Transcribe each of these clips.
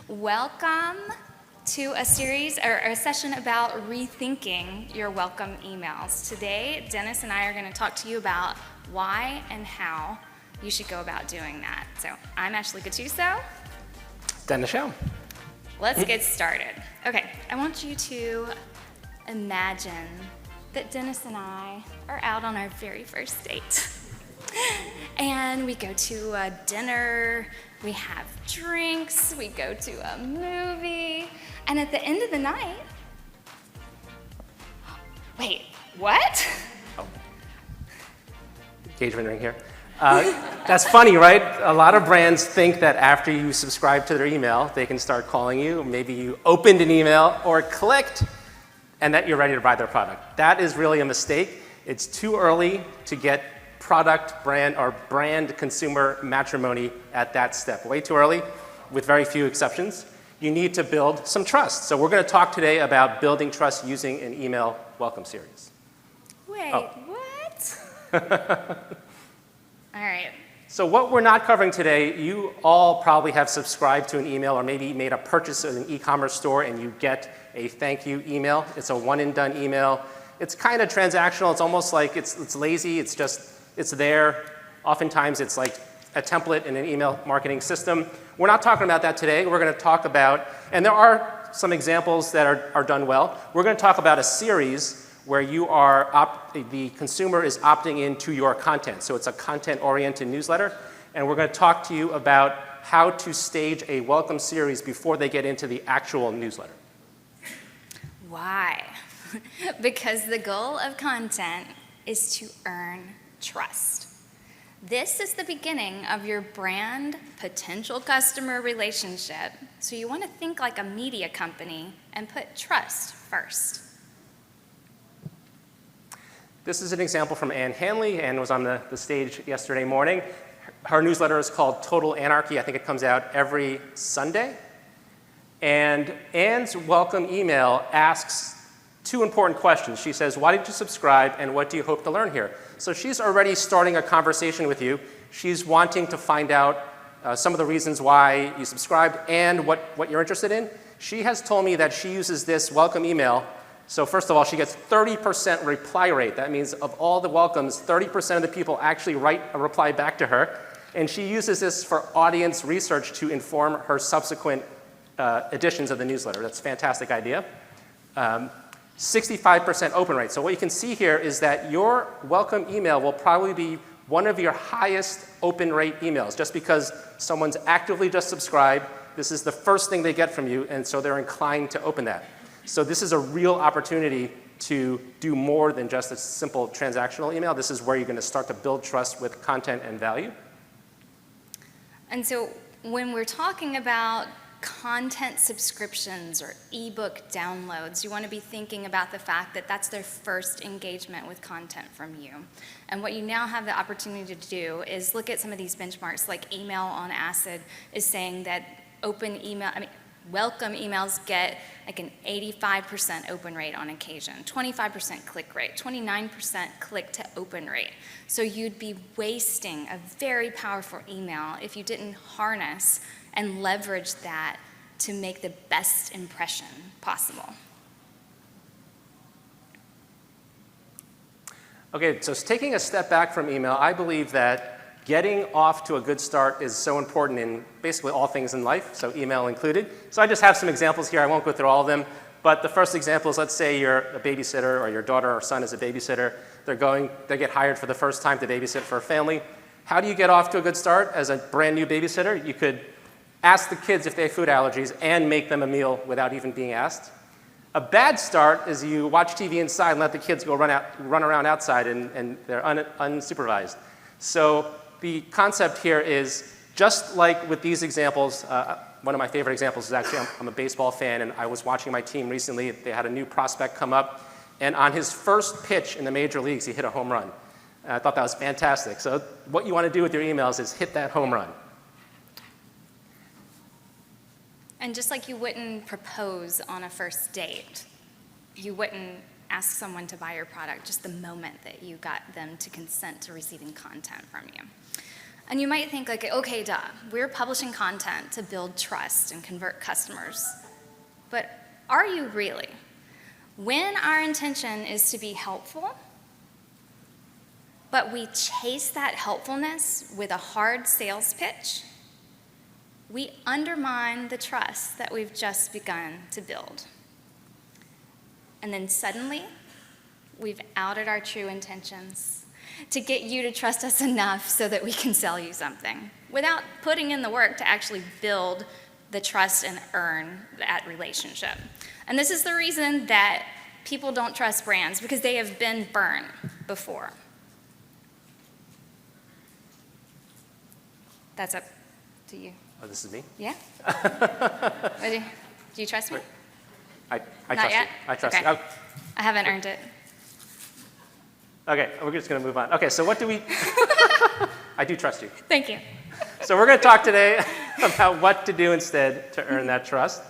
Welcome to a series or a session about rethinking your welcome emails. Today, Dennis and I are going to talk to you about why and how you should go about doing that. So I'm Ashley Guttuso. Dennis Shiao. Let's get started. Okay, I want you to imagine that Dennis and I are out on our very first date. And we go to a dinner, we have drinks, we go to a movie, and at the end of the night, wait, what? Oh. Engagement ring here. That's funny, right? A lot of brands think that after you subscribe to their email, they can start calling you. Maybe you opened an email or clicked, and that you're ready to buy their product. That is really a mistake. It's too early to get product, brand, or brand consumer matrimony at that step. Way too early, with very few exceptions. You need to build some trust. So we're going to talk today about building trust using an email welcome series. Wait, what? All right. So what we're not covering today, you all probably have subscribed to an email or maybe made a purchase at an e-commerce store and you get a thank you email. It's a one and done email. It's kind of transactional. It's almost like it's lazy. It's there. Oftentimes it's like a template in an email marketing system. We're not talking about that today. We're going to talk about, and there are some examples that are done well. We're going to talk about a series where the consumer is opting into your content. So it's a content-oriented newsletter. And we're going to talk to you about how to stage a welcome series before they get into the actual newsletter. Why? Because the goal of content is to earn trust. This is the beginning of your brand potential customer relationship. So you want to think like a media company and put trust first. This is an example from Ann Hanley. Ann was on the stage yesterday morning. Her newsletter is called Total Anarchy. I think it comes out every Sunday. And Ann's welcome email asks two important questions. She says, why did you subscribe and what do you hope to learn here? So she's already starting a conversation with you. She's wanting to find out some of the reasons why you subscribed and what you're interested in. She has told me that she uses this welcome email. So first of all, she gets 30% reply rate. That means of all the welcomes, 30% of the people actually write a reply back to her. And she uses this for audience research to inform her subsequent editions of the newsletter. That's a fantastic idea. 65% open rate. So what you can see here is that your welcome email will probably be one of your highest open rate emails just because someone's actively just subscribed. This is the first thing they get from you, and so they're inclined to open that. So this is a real opportunity to do more than just a simple transactional email. This is where you're going to start to build trust with content and value. And so when we're talking about content subscriptions or ebook downloads, you want to be thinking about the fact that that's their first engagement with content from you. And what you now have the opportunity to do is look at some of these benchmarks, like Email on Acid is saying that welcome emails get like an 85% open rate on occasion, 25% click rate, 29% click to open rate. So you'd be wasting a very powerful email if you didn't harness and leverage that to make the best impression possible. Okay, so taking a step back from email, I believe that getting off to a good start is so important in basically all things in life, so email included. So I just have some examples here. I won't go through all of them. But the first example is, let's say you're a babysitter or your daughter or son is a babysitter. They get hired for the first time to babysit for a family. How do you get off to a good start as a brand new babysitter? You could ask the kids if they have food allergies and make them a meal without even being asked. A bad start is you watch TV inside and let the kids go run around outside and they're unsupervised. So the concept here is just like with these examples, one of my favorite examples is actually, I'm a baseball fan and I was watching my team recently. They had a new prospect come up and on his first pitch in the major leagues, he hit a home run. And I thought that was fantastic. So what you want to do with your emails is hit that home run. And just like you wouldn't propose on a first date, you wouldn't ask someone to buy your product just the moment that you got them to consent to receiving content from you. And you might think like, okay, duh, we're publishing content to build trust and convert customers. But are you really? When our intention is to be helpful, but we chase that helpfulness with a hard sales pitch, we undermine the trust that we've just begun to build. And then suddenly, we've outed our true intentions to get you to trust us enough so that we can sell you something, without putting in the work to actually build the trust and earn that relationship. And this is the reason that people don't trust brands, because they have been burned before. That's up to you. Oh, this is me? Yeah? Do you trust me? I Not trust yet? you. I trust Okay. you. Oh, I haven't earned it. okay, we're just going to move on. Okay, so what do we... I do trust you. Thank you. So we're going to talk today about what to do instead to earn that trust.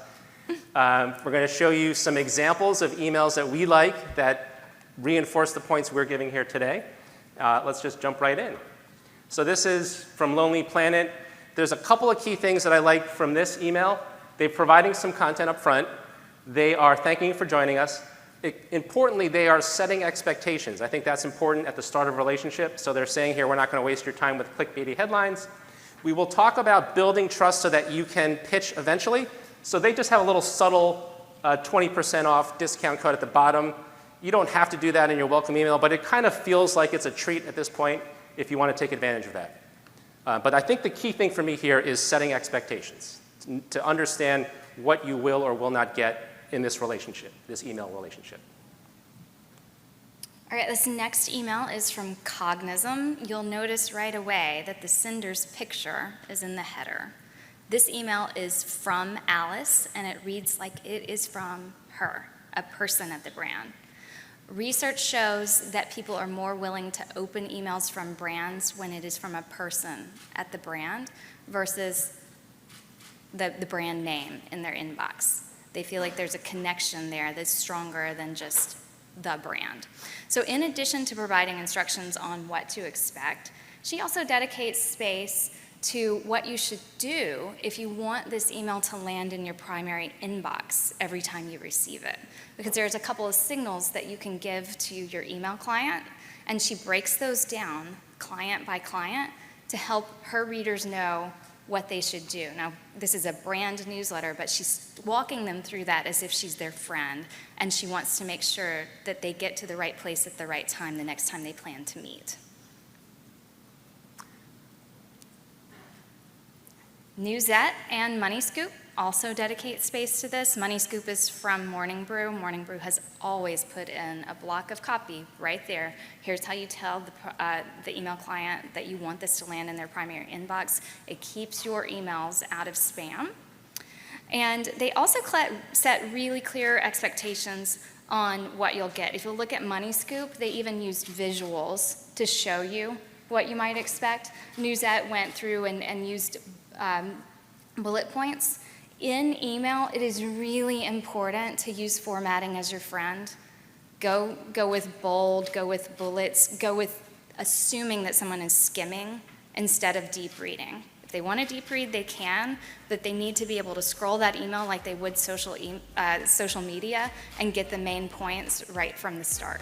We're going to show you some examples of emails that we like that reinforce the points we're giving here today. Let's just jump right in. So this is from Lonely Planet. There's a couple of key things that I like from this email. They're providing some content up front. They are thanking you for joining us. Importantly, they are setting expectations. I think that's important at the start of a relationship. So they're saying here, we're not going to waste your time with clickbaity headlines. We will talk about building trust so that you can pitch eventually. So they just have a little subtle 20% off discount code at the bottom. You don't have to do that in your welcome email, but it kind of feels like it's a treat at this point if you want to take advantage of that. But I think the key thing for me here is setting expectations to understand what you will or will not get in this relationship, this email relationship. All right, this next email is from Cognism. You'll notice right away that the sender's picture is in the header. This email is from Alice, and it reads like it is from her, a person at the brand. Research shows that people are more willing to open emails from brands when it is from a person at the brand versus the brand name in their inbox. They feel like there's a connection there that's stronger than just the brand. So in addition to providing instructions on what to expect, she also dedicates space to what you should do if you want this email to land in your primary inbox every time you receive it. Because there's a couple of signals that you can give to your email client, and she breaks those down client by client to help her readers know what they should do. Now, this is a brand newsletter, but she's walking them through that as if she's their friend, and she wants to make sure that they get to the right place at the right time the next time they plan to meet. Newsette and Money Scoop also dedicate space to this. Money Scoop is from Morning Brew. Morning Brew has always put in a block of copy right there. Here's how you tell the email client that you want this to land in their primary inbox. It keeps your emails out of spam. And they also set really clear expectations on what you'll get. If you look at Money Scoop, they even used visuals to show you what you might expect. Newsette went through and used bullet points. In email, it is really important to use formatting as your friend. Go with bold, go with bullets, go with assuming that someone is skimming instead of deep reading. If they want to deep read, they can, but they need to be able to scroll that email like they would social media and get the main points right from the start.